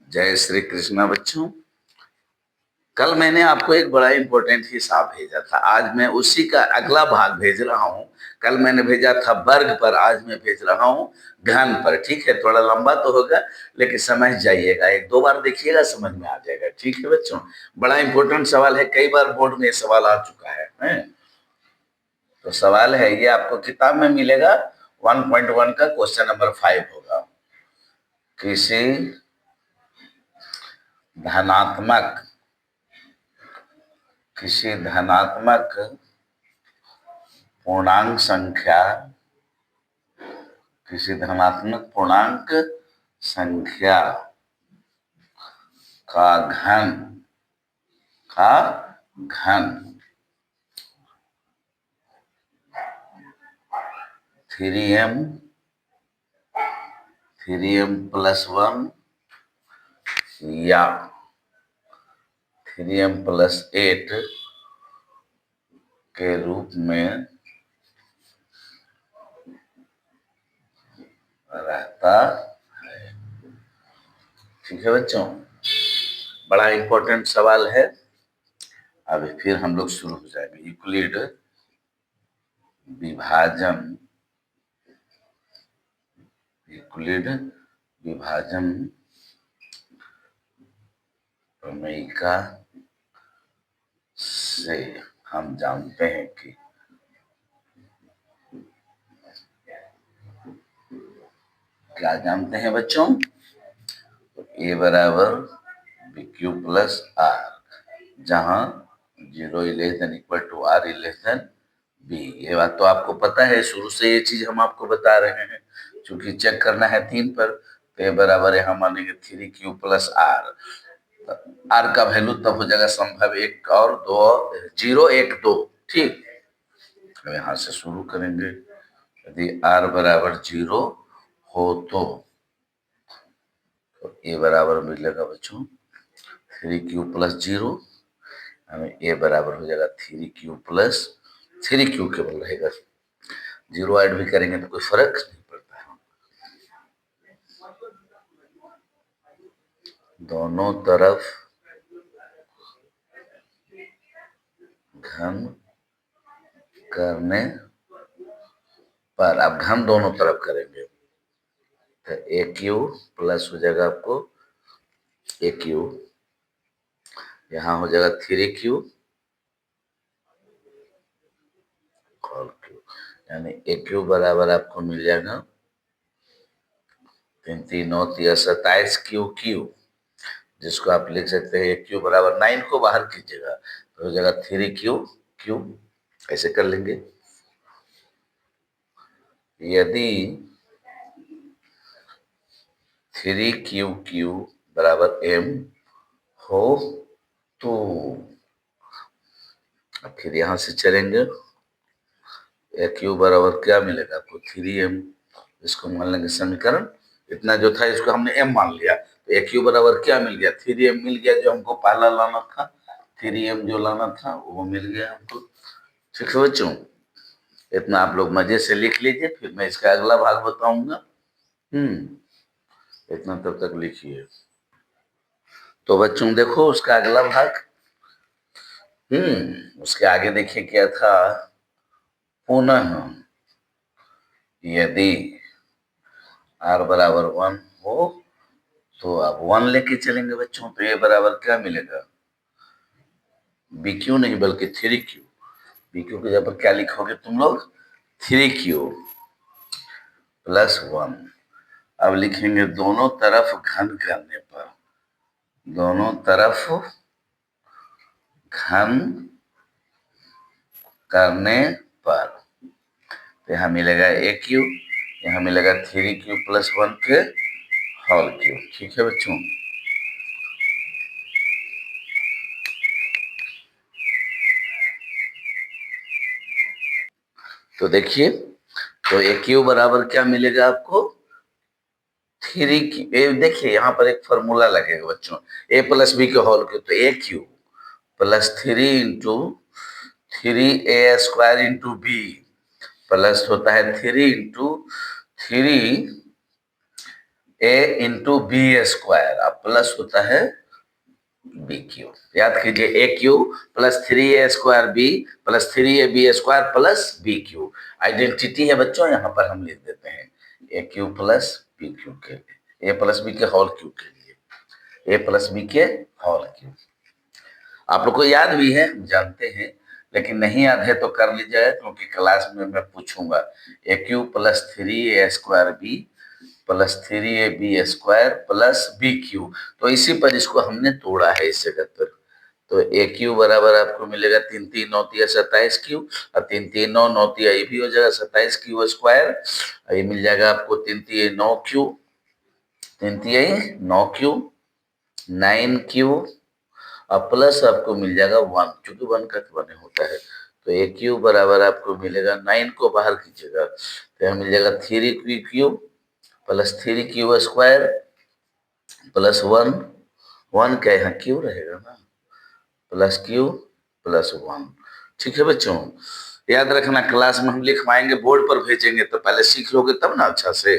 जय श्री कृष्णा बच्चों। कल मैंने आपको एक बड़ा इंपॉर्टेंट हिसाब भेजा था, आज मैं उसी का अगला भाग भेज रहा हूं। कल मैंने भेजा था वर्ग पर, आज मैं भेज रहा हूं घन पर। ठीक है, थोड़ा लंबा तो होगा लेकिन समझ जाइएगा, एक दो बार देखिएगा समझ में आ जाएगा। ठीक है बच्चों, बड़ा इंपॉर्टेंट सवाल है, कई बार बोर्ड में ये सवाल आ चुका है? तो सवाल है ये, आपको किताब में मिलेगा 1.1 का क्वेश्चन नंबर 5 होगा। किसी धनात्मक पूर्णांक संख्या किसी धनात्मक पूर्णांक संख्या का घन 3m+1 या 3m+8 के रूप में रहता है। ठीक है बच्चों, बड़ा इंपॉर्टेंट सवाल है। अभी फिर हम लोग शुरू हो जाएंगे। यूक्लिड विभाजन प्रमेयिका से हम जानते हैं कि क्या जानते हैं बच्चों? A बराबर BQ प्लस R, जहां 0 ≤ R B। ये बात तो आपको पता है, शुरू से ये चीज हम आपको बता रहे हैं। चूंकि चेक करना है 3 पर, तो ये बराबर है, हम मानेंगे 3Q प्लस R। R का वैल्यू तब हो जाएगा संभव 1 और 2, 0 1 2। ठीक, अब यहां से शुरू करेंगे। यदि R बराबर 0 हो तो A बराबर मिलेगा बच्चों 3Q प्लस 0, हमें A बराबर हो जाएगा 3Q प्लस 3Q केवल रहेगा, 0 ऐड भी करेंगे तो कोई फर्क नहीं पड़ता है। दोनों तरफ घन करने पर, अब घन दोनों तरफ करेंगे तो AQ प्लस हो जाएगा आपको AQ, यहां हो जाएगा 3Q और Q, यानी AQ बराबर आपको मिल जाएगा 3 9 27 QQ, जिसको आप लिख सकते हैं AQ बराबर 9 को बाहर कीजिएगा तो हो जाएगा 3QQ। ऐसे कर लेंगे। यदि 3QQ बराबर M हो तो फिर यहां से चलेंगे। AQ बराबर क्या मिलेगा आपको 3M, इसको मान लेंगे समीकरण, इतना जो था इसको हमने M मान लिया, तो AQ बराबर क्या मिल गया 3M मिल गया, जो हमको पहला लाना था 3M जो लाना था वो मिल गया हमको। ठीक है बच्चों, इतना आप लोग मजे से लिख लीजिए, फिर मैं इसका अगला भाग बताऊंगा। इतना तब तक लिखिए। तो बच्चों देखो उसका अगला भाग, उसके आगे देखिए क्या था। पुनः यदि R बराबर 1 हो तो आप 1 लेके चलेंगे बच्चों, तो A बराबर क्या मिलेगा BQ नहीं बल्कि 3Q। BQ की जगह पर क्या लिखोगे तुम लोग 3Q प्लस 1। अब लिखेंगे दोनों तरफ घन करने पर, दोनों तरफ घन करने पर, तो यहाँ मिलेगा AQ, यहाँ मिलेगा 3Q प्लस 1 के होल क्यूब। ठीक है बच्चों, तो देखिए, तो AQ बराबर क्या मिलेगा आपको 3Q। देखिए यहाँ पर एक फॉर्मूला लगेगा बच्चों, A प्लस बी के होल क्यूब, तो AQ plus 3 into 3A² into b plus होता है 3 इंटू 3A इंटू B²। आप प्लस होता है बी क्यू। याद कीजिए a cube plus 3a² b plus 3ab² plus b cube. Identity है बच्चों, यहाँ पर हम लिख देते हैं a cube plus b cube के लिए, ए प्लस बी के होल क्यू के लिए, ए प्लस बी के होल क्यू। आप लोग को याद भी है, हम जानते हैं, लेकिन नहीं याद है तो कर लीजिए, क्योंकि क्लास में मैं पूछूंगा। A cube plus 3a² b plus 3ab² plus b cube, तो इसी पर इसको हमने तोड़ा है इस जगह पर। तो ए क्यू बराबर आपको मिलेगा 3 3 9 27 क्यू, और 3 3 9 9 ये भी हो जाएगा 27 क्यू स्क्वायर, ये मिल जाएगा आपको 3 3 9 क्यू, 3 3 9 क्यू 9 क्यू, और प्लस आपको मिल जाएगा 1, क्योंकि 1 का 1 होता है। तो ए क्यू बराबर आपको मिलेगा 9 को बाहर कीजिएगा तो यहाँ मिल जाएगा 3 Q Q plus 3 Q square plus 1, 1 का यहाँ क्यू रहेगा ना, प्लस क्यू प्लस 1। ठीक है बच्चों, याद रखना, क्लास में हम लिखवाएंगे, बोर्ड पर भेजेंगे तो पहले सीख लोगे तब ना अच्छा से।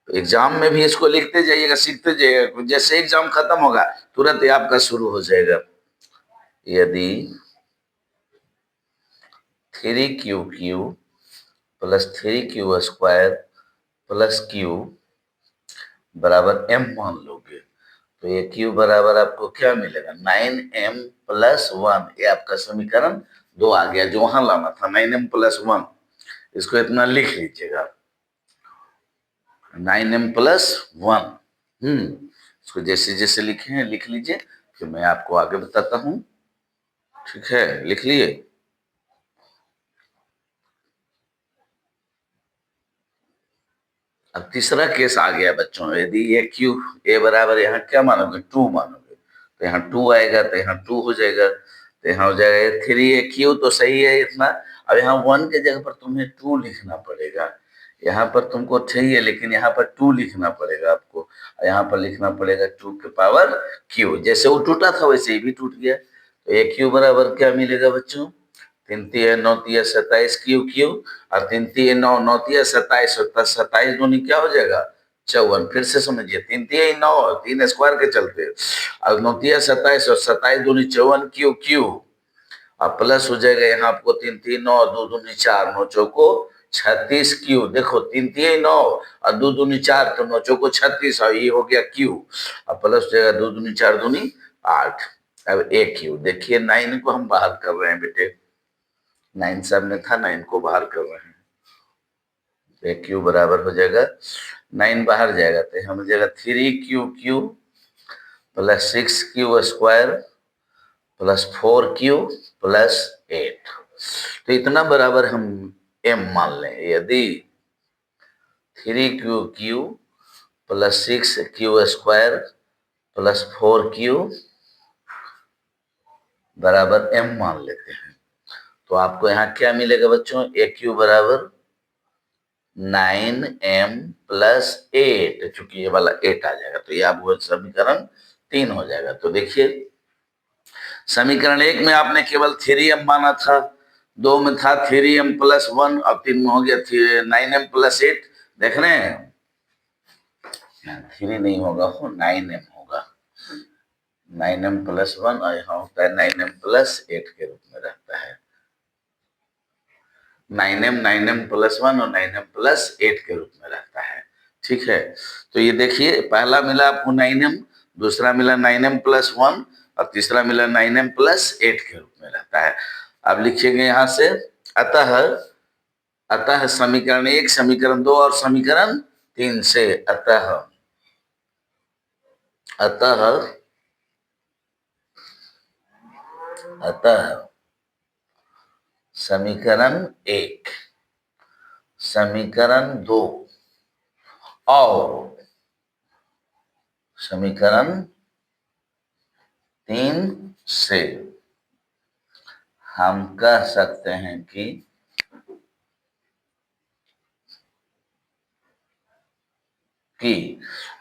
एग्जाम में भी इसको लिखते जाइएगा, सीखते जाइएगा, जैसे एग्जाम खत्म होगा तुरंत ही आपका शुरू हो जाएगा। यदि 3 Q plus 3 Q square plus Q बराबर m मान लोगे तो ये क्यू बराबर आपको क्या मिलेगा 9m प्लस 1। ये आपका समीकरण 2 आ गया, जो वहां लाना था 9m प्लस 1, इसको इतना लिख लीजिएगा 9m प्लस 1। इसको जैसे जैसे लिखे हैं लिख लीजिए, फिर मैं आपको आगे बताता हूं। ठीक है, लिख लिए। अब तीसरा केस आ गया बच्चों, यदि ये क्यू ए बराबर यहाँ क्या मानोगे 2 मानोगे, तो यहाँ 2 आएगा तो यहाँ 2 हो जाएगा, तो यहाँ हो जाएगा 3a³ तो सही है इतना। अब यहाँ 1 के जगह पर तुम्हें 2 लिखना पड़ेगा, यहाँ पर तुमको चाहिए लेकिन यहाँ पर 2 लिखना पड़ेगा आपको, यहाँ पर लिखना पड़ेगा 2 के पावर क्यू। जैसे वो टूटा था वैसे ही भी टूट गया। तो ए क्यू बराबर क्या मिलेगा बच्चों 3 3 9 27 क्यू क्यू, और 3 3 9 9 27, 27 दूनी क्या हो जाएगा 54। फिर से समझिए 3 3 9 3 स्क्वायर के चलते, और 9 27 और 27 दूनी 54 क्यू क्यू, और प्लस हो जाएगा यहाँ आपको 3 3 9 2 दूनी 4 9 चौको 36 क्यू। देखो 3 3 9 और 2 दूनी 4 तो 9 चौको 36, और ये हो गया क्यू, और प्लस हो जाएगा 2 दूनी 4 दूनी 8। अब ए क्यू देखिए 9 को हम बाहर कर रहे हैं बेटे, 9 सामने था, 9 को बाहर कर रहे हैं, ए क्यू बराबर हो जाएगा 9 बाहर जाएगा तो हम हो जाएगा 3 Q plus 6 Q square plus 4 Q plus 8। तो इतना बराबर हम m मान लें। यदि 3 Q plus 6 Q square plus 4 Q बराबर m मान लेते हैं, तो आपको यहाँ क्या मिलेगा बच्चों ए क्यू बराबर 9m प्लस 8, चूंकि ये वाला 8 आ जाएगा तो ये आपको समीकरण 3 हो जाएगा। तो देखिए समीकरण 1 में आपने केवल 3m माना था, 2 में था 3m प्लस 1, अब 3 में हो गया 9m प्लस 8। देख रहे हैं 3 नहीं होगा, 9m होगा, 9m प्लस 1, और यहाँ होता है 9m प्लस 8 के रूप में रहता है। 9m प्लस 1 और 9m प्लस 8 के रूप में रहता है। ठीक है, तो ये देखिए पहला मिला आपको 9m, दूसरा मिला 9m प्लस 1, और तीसरा मिला 9m प्लस 8 के रूप में रहता है। अब लिखिएगा यहाँ से अतः अतः समीकरण 1 समीकरण 2 और समीकरण 3 से अतः अतः अतः समीकरण 1 समीकरण 2 और समीकरण 3 से हम कह सकते हैं कि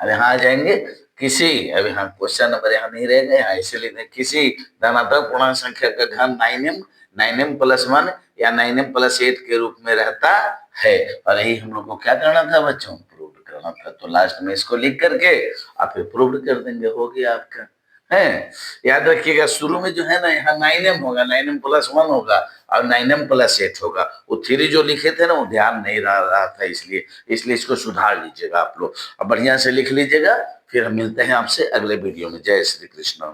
अब यहाँ आ जाएंगे किसी, अब यहाँ क्वेश्चन नंबर यहाँ नहीं रहेगा, यहाँ इसलिए किसी धनात्मक पूर्णांक संख्या का घन 9m प्लस 1 या 9m प्लस 8 के रूप में रहता है, और यही हम लोग को क्या करना था बच्चों, प्रूव करना करना था, तो लास्ट में इसको लिख करके आप फिर प्रूव कर देंगे, हो गया आपका। है, याद रखिएगा शुरू में जो है ना यहाँ 9m होगा, 9m + 1 होगा और 9m + 8 होगा। वो थ्री जो लिखे थे ना वो ध्यान नहीं रहा था, इसलिए इसलिए इसको सुधार लीजिएगा आप लोग और बढ़िया से लिख लीजिएगा। फिर हम मिलते हैं आपसे अगले वीडियो में। जय श्री कृष्ण।